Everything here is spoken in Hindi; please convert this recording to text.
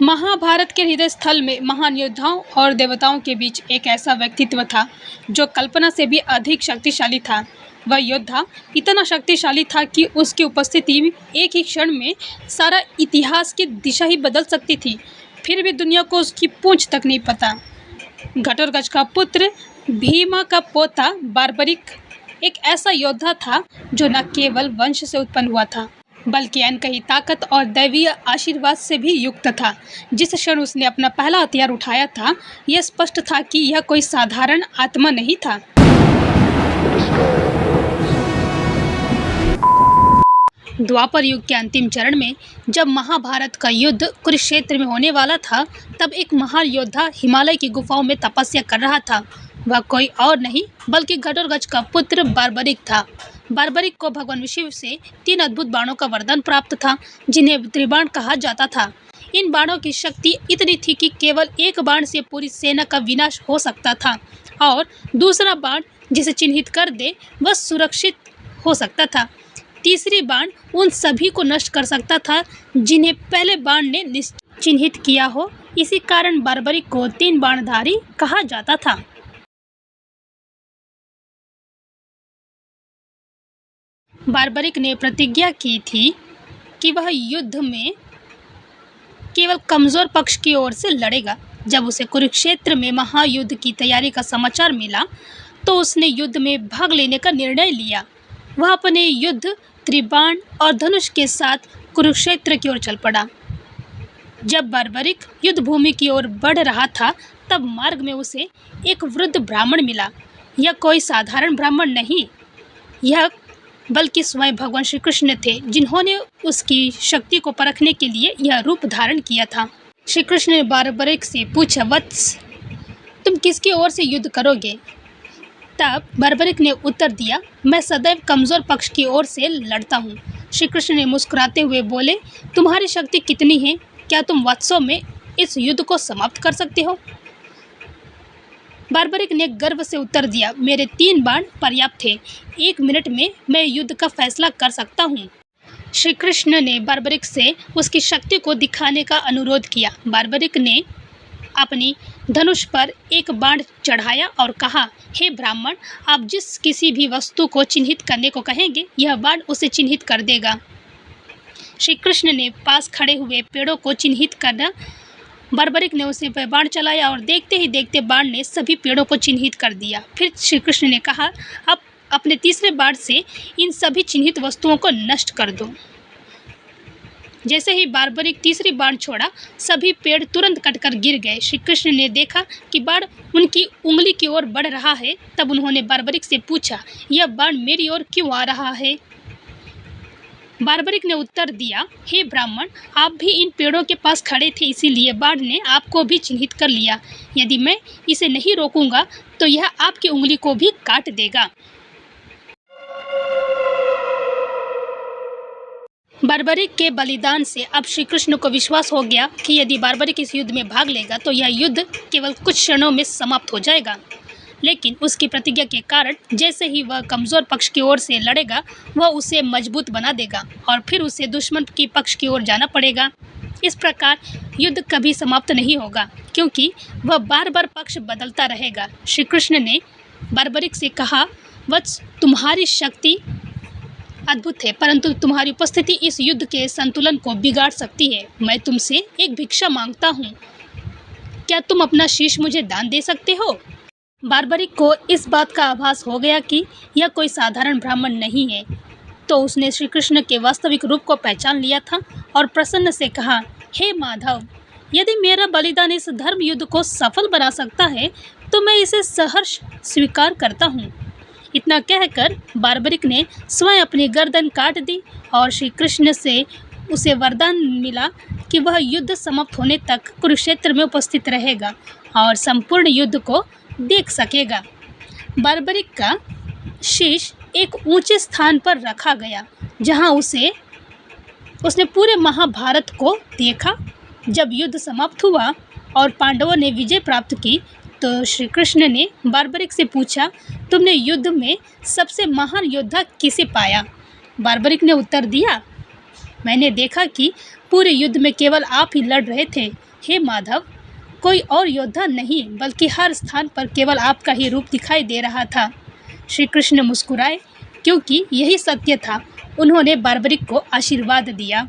महाभारत के हृदय स्थल में महान योद्धाओं और देवताओं के बीच एक ऐसा व्यक्तित्व था जो कल्पना से भी अधिक शक्तिशाली था। वह योद्धा इतना शक्तिशाली था कि उसकी उपस्थिति में एक ही क्षण में सारा इतिहास की दिशा ही बदल सकती थी। फिर भी दुनिया को उसकी पूंछ तक नहीं पता। घटोत्कच का पुत्र, भीमा का पोता बार्बरिक एक ऐसा योद्धा था जो न केवल वंश से उत्पन्न हुआ था बल्कि अनकही ताकत और दैवीय आशीर्वाद से भी युक्त था। जिस क्षण उसने अपना पहला हथियार उठाया था, यह स्पष्ट था कि यह कोई साधारण आत्मा नहीं था। द्वापर युग के अंतिम चरण में जब महाभारत का युद्ध कुरुक्षेत्र में होने वाला था, तब एक महान योद्धा हिमालय की गुफाओं में तपस्या कर रहा था। वह कोई और नहीं बल्कि घटोत्कच का पुत्र बार्बरिक था। बार्बरिक को भगवान शिव से 3 अद्भुत बाणों का वरदान प्राप्त था, जिन्हें त्रिबाण कहा जाता था। इन बाणों की शक्ति इतनी थी कि केवल एक बाण से पूरी सेना का विनाश हो सकता था और दूसरा बाण जिसे चिन्हित कर दे वह सुरक्षित हो सकता था। तीसरी बाण उन सभी को नष्ट कर सकता था जिन्हें पहले बाण ने चिन्हित किया हो। इसी कारण बार्बरिक को 3 बाणधारी कहा जाता था। बार्बरिक ने प्रतिज्ञा की थी कि वह युद्ध में केवल कमजोर पक्ष की ओर से लड़ेगा। जब उसे कुरुक्षेत्र में महायुद्ध की तैयारी का समाचार मिला तो उसने युद्ध में भाग लेने का निर्णय लिया। वह अपने युद्ध, त्रिबाण और धनुष के साथ कुरुक्षेत्र की ओर चल पड़ा। जब बार्बरिक युद्ध भूमि की ओर बढ़ रहा था, तब मार्ग में उसे एक वृद्ध ब्राह्मण मिला। यह कोई साधारण ब्राह्मण नहीं, यह बल्कि स्वयं भगवान श्री कृष्ण थे, जिन्होंने उसकी शक्ति को परखने के लिए यह रूप धारण किया था। श्री कृष्ण ने बार्बरिक से पूछा, वत्स, तुम किसकी ओर से युद्ध करोगे? तब बार्बरिक ने उत्तर दिया, मैं सदैव कमजोर पक्ष की ओर से लड़ता हूँ। श्री कृष्ण ने मुस्कुराते हुए बोले, तुम्हारी शक्ति कितनी है? क्या तुम वत्सों में इस युद्ध को समाप्त कर सकते हो? बार्बरिक ने गर्व से उत्तर दिया, मेरे 3 बाण पर्याप्त थे। 1 मिनट में मैं युद्ध का फैसला कर सकता हूँ। श्री कृष्ण ने बार्बरिक से उसकी शक्ति को दिखाने का अनुरोध किया। बार्बरिक ने अपनी धनुष पर एक बाण चढ़ाया और कहा, हे ब्राह्मण, आप जिस किसी भी वस्तु को चिन्हित करने को कहेंगे, यह बाण उसे चिन्हित कर देगा। श्री कृष्ण ने पास खड़े हुए पेड़ों को चिन्हित करना। बार्बरिक ने उसे पर बाण चलाया और देखते ही देखते बाण ने सभी पेड़ों को चिन्हित कर दिया। फिर श्री कृष्ण ने कहा, अब अपने तीसरे बाण से इन सभी चिन्हित वस्तुओं को नष्ट कर दो। जैसे ही बार्बरिक तीसरी बाण छोड़ा, सभी पेड़ तुरंत कटकर गिर गए। श्री कृष्ण ने देखा कि बाण उनकी उंगली की ओर बढ़ रहा है। तब उन्होंने बार्बरिक से पूछा, यह बाण मेरी ओर क्यों आ रहा है? बार्बरिक ने उत्तर दिया, हे ब्राह्मण, आप भी इन पेड़ों के पास खड़े थे, इसीलिए बाण ने आपको भी चिन्हित कर लिया। यदि मैं इसे नहीं रोकूंगा तो यह आपकी उंगली को भी काट देगा। बार्बरिक के बलिदान से अब श्री कृष्ण को विश्वास हो गया कि यदि बार्बरिक इस युद्ध में भाग लेगा तो यह युद्ध केवल कुछ क्षणों में समाप्त हो जाएगा। लेकिन उसकी प्रतिज्ञा के कारण जैसे ही वह कमज़ोर पक्ष की ओर से लड़ेगा, वह उसे मजबूत बना देगा और फिर उसे दुश्मन की पक्ष की ओर जाना पड़ेगा। इस प्रकार युद्ध कभी समाप्त नहीं होगा, क्योंकि वह बार बार पक्ष बदलता रहेगा। श्री कृष्ण ने बार्बरिक से कहा, वत्स, तुम्हारी शक्ति अद्भुत है, परंतु तुम्हारी उपस्थिति इस युद्ध के संतुलन को बिगाड़ सकती है। मैं तुमसे एक भिक्षा मांगता हूँ, क्या तुम अपना शीश मुझे दान दे सकते हो? बार्बरिक को इस बात का आभास हो गया कि यह कोई साधारण ब्राह्मण नहीं है, तो उसने श्री कृष्ण के वास्तविक रूप को पहचान लिया था और प्रसन्न से कहा, हे माधव, यदि मेरा बलिदान इस धर्म युद्ध को सफल बना सकता है तो मैं इसे सहर्ष स्वीकार करता हूँ। इतना कहकर बार्बरिक ने स्वयं अपनी गर्दन काट दी और श्री कृष्ण से उसे वरदान मिला कि वह युद्ध समाप्त होने तक कुरुक्षेत्र में उपस्थित रहेगा और संपूर्ण युद्ध को देख सकेगा। बार्बरिक का शीश एक ऊंचे स्थान पर रखा गया, जहां उसने पूरे महाभारत को देखा। जब युद्ध समाप्त हुआ और पांडवों ने विजय प्राप्त की तो श्री कृष्ण ने बार्बरिक से पूछा, तुमने युद्ध में सबसे महान योद्धा किसे पाया? बार्बरिक ने उत्तर दिया, मैंने देखा कि पूरे युद्ध में केवल आप ही लड़ रहे थे। हे माधव, कोई और योद्धा नहीं, बल्कि हर स्थान पर केवल आपका ही रूप दिखाई दे रहा था। श्री कृष्ण मुस्कुराए, क्योंकि यही सत्य था। उन्होंने बार्बरिक को आशीर्वाद दिया।